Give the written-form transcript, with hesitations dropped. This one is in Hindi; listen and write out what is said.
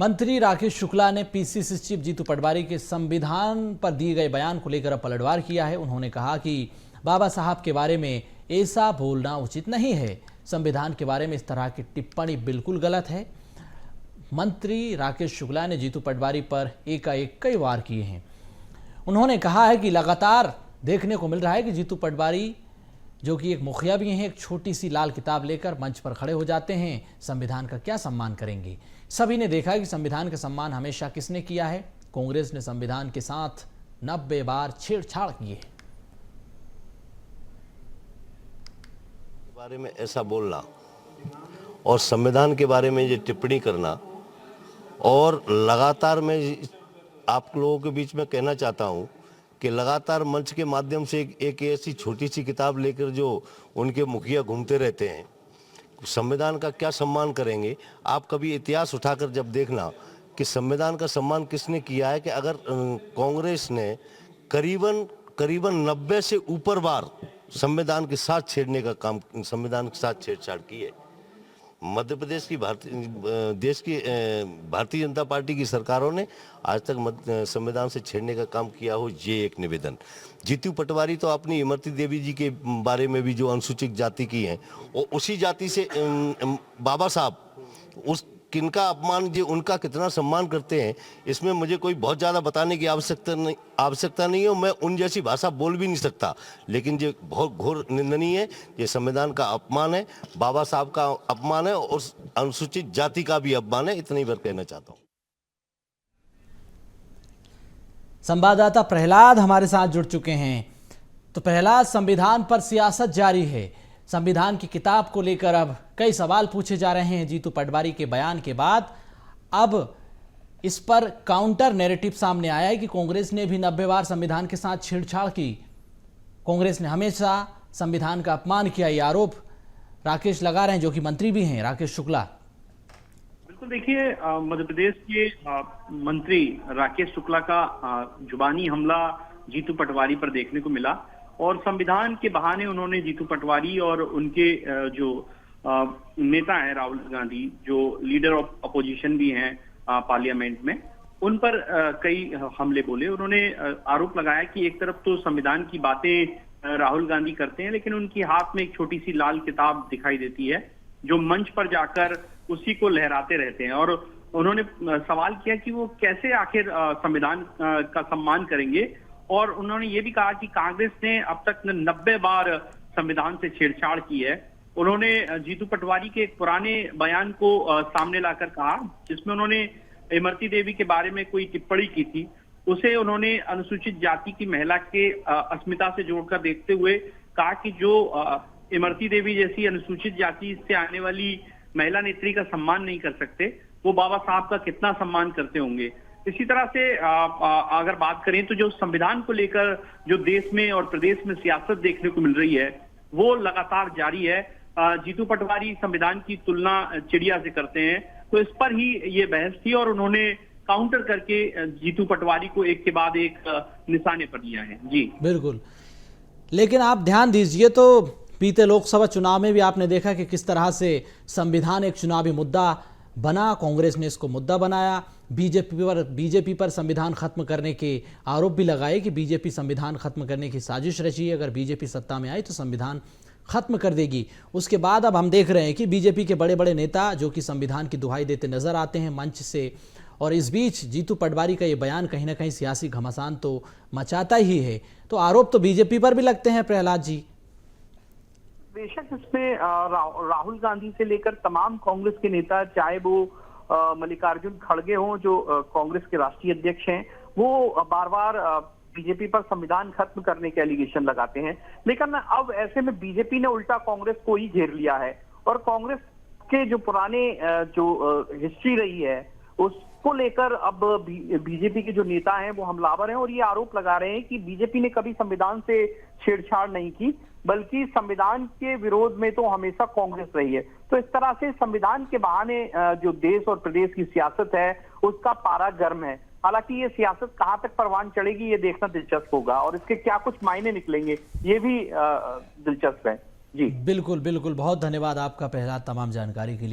मंत्री राकेश शुक्ला ने पीसीसी चीफ जीतू पटवारी के संविधान पर दिए गए बयान को लेकर अब पलटवार किया है। उन्होंने कहा कि बाबा साहब के बारे में ऐसा बोलना उचित नहीं है। संविधान के बारे में इस तरह की टिप्पणी बिल्कुल गलत है। मंत्री राकेश शुक्ला ने जीतू पटवारी पर एकाएक कई वार किए हैं। उन्होंने कहा है कि लगातार देखने को मिल रहा है कि जीतू पटवारी जो कि एक मुखिया भी हैं, एक छोटी सी लाल किताब लेकर मंच पर खड़े हो जाते हैं। संविधान का क्या सम्मान करेंगे? सभी ने देखा कि संविधान का सम्मान हमेशा किसने किया है? कांग्रेस ने संविधान के साथ 90 बार छेड़छाड़ की है। बारे में ऐसा बोलना और संविधान के बारे में ये टिप्पणी करना, और लगातार मैं आप लोगों के बीच में कहना चाहता हूं कि लगातार मंच के माध्यम से एक ऐसी छोटी सी किताब लेकर जो उनके मुखिया घूमते रहते हैं, संविधान का क्या सम्मान करेंगे? आप कभी इतिहास उठाकर जब देखना कि संविधान का सम्मान किसने किया है, कि अगर कांग्रेस ने करीबन 90 से ऊपर बार संविधान के साथ छेड़ने का काम, संविधान के साथ छेड़छाड़ की है। मध्य प्रदेश की भारतीय जनता पार्टी की सरकारों ने आज तक संविधान से छेड़ने का काम किया हो, ये एक निवेदन। जीतू पटवारी तो अपनी इमरती देवी जी के बारे में भी जो अनुसूचित जाति की हैं, और उसी जाति से बाबा साहब उस किनका अपमान, जो उनका कितना सम्मान करते हैं, इसमें मुझे कोई बहुत ज़्यादा बताने की आवश्यकता नहीं है। मैं उन जैसी भाषा बोल भी नहीं सकता, लेकिन ये बहुत घोर निंदनीय है। ये संविधान का अपमान है, बाबा साहब का अपमान है, और अनुसूचित जाति का भी अपमान है। इतना ही बार कहना चाहता हूँ। संवाददाता प्रहलाद हमारे साथ जुड़ चुके हैं। तो प्रहलाद, संविधान पर सियासत जारी है। संविधान की किताब को लेकर अब कई सवाल पूछे जा रहे हैं जीतू पटवारी के बयान के बाद। अब इस पर काउंटर नैरेटिव सामने आया है कि कांग्रेस ने भी 90 बार संविधान के साथ छेड़छाड़ की। कांग्रेस ने हमेशा संविधान का अपमान किया, ये आरोप राकेश लगा रहे हैं, जो कि मंत्री भी हैं, राकेश शुक्ला। बिल्कुल, देखिए, मध्य प्रदेश के मंत्री राकेश शुक्ला का जुबानी हमला जीतू पटवारी पर देखने को मिला, और संविधान के बहाने उन्होंने जीतू पटवारी और उनके जो नेता हैं राहुल गांधी, जो लीडर ऑफ अपोजिशन भी हैं पार्लियामेंट में, उन पर कई हमले बोले। उन्होंने आरोप लगाया कि एक तरफ तो संविधान की बातें राहुल गांधी करते हैं, लेकिन उनकी हाथ में एक छोटी सी लाल किताब दिखाई देती है, जो मंच पर जाकर उसी को लहराते रहते हैं। और उन्होंने सवाल किया कि वो कैसे आखिर संविधान का सम्मान करेंगे, और उन्होंने ये भी कहा कि कांग्रेस ने अब तक 90 बार संविधान से छेड़छाड़ की है। उन्होंने जीतू पटवारी के एक पुराने बयान को सामने लाकर कहा, जिसमें उन्होंने इमरती देवी के बारे में कोई टिप्पणी की थी, उसे उन्होंने अनुसूचित जाति की महिला के अस्मिता से जोड़कर देखते हुए कहा कि जो इमरती देवी जैसी अनुसूचित जाति से आने वाली महिला नेत्री का सम्मान नहीं कर सकते, वो बाबा साहब का कितना सम्मान करते होंगे। इसी तरह से अगर बात करें तो जो संविधान को लेकर जो देश में और प्रदेश में सियासत देखने को मिल रही है, वो लगातार जारी है। जीतू पटवारी संविधान की तुलना चिड़िया से करते हैं, तो इस पर ही ये बहस थी, और उन्होंने काउंटर करके जीतू पटवारी को एक के बाद एक निशाने पर लिया है। जी बिल्कुल, लेकिन आप ध्यान दीजिए तो बीते लोकसभा चुनाव में भी आपने देखा कि किस तरह से संविधान एक चुनावी मुद्दा बना। कांग्रेस ने इसको मुद्दा बनाया। बीजेपी पर संविधान खत्म करने के आरोप भी लगाए कि बीजेपी संविधान खत्म करने की साजिश रची है। अगर बीजेपी सत्ता में आई तो संविधान खत्म कर देगी। उसके बाद अब हम देख रहे हैं कि बीजेपी के बड़े बड़े नेता जो कि संविधान की दुहाई देते नजर आते हैं मंच से, और इस बीच जीतू पटवारी का ये बयान कहीं ना कहीं सियासी घमासान तो मचाता ही है। तो आरोप तो बीजेपी पर भी लगते हैं प्रहलाद जी। बेशक इसमें राहुल गांधी से लेकर तमाम कांग्रेस के नेता, चाहे वो मल्लिकार्जुन खड़गे हों जो कांग्रेस के राष्ट्रीय अध्यक्ष हैं, वो बार बार बीजेपी पर संविधान खत्म करने के एलिगेशन लगाते हैं। लेकिन अब ऐसे में बीजेपी ने उल्टा कांग्रेस को ही घेर लिया है, और कांग्रेस के जो पुराने जो हिस्ट्री रही है उसको लेकर अब बीजेपी के जो नेता हैं वो हमलावर हैं, और ये आरोप लगा रहे हैं कि बीजेपी ने कभी संविधान से छेड़छाड़ नहीं की, बल्कि संविधान के विरोध में तो हमेशा कांग्रेस रही है। तो इस तरह से संविधान के बहाने जो देश और प्रदेश की सियासत है उसका पारा गर्म है। हालांकि ये सियासत कहां तक परवान चढ़ेगी ये देखना दिलचस्प होगा, और इसके क्या कुछ मायने निकलेंगे ये भी दिलचस्प है। जी बिल्कुल बिल्कुल, बहुत धन्यवाद आपका प्रहलाद तमाम जानकारी के लिए।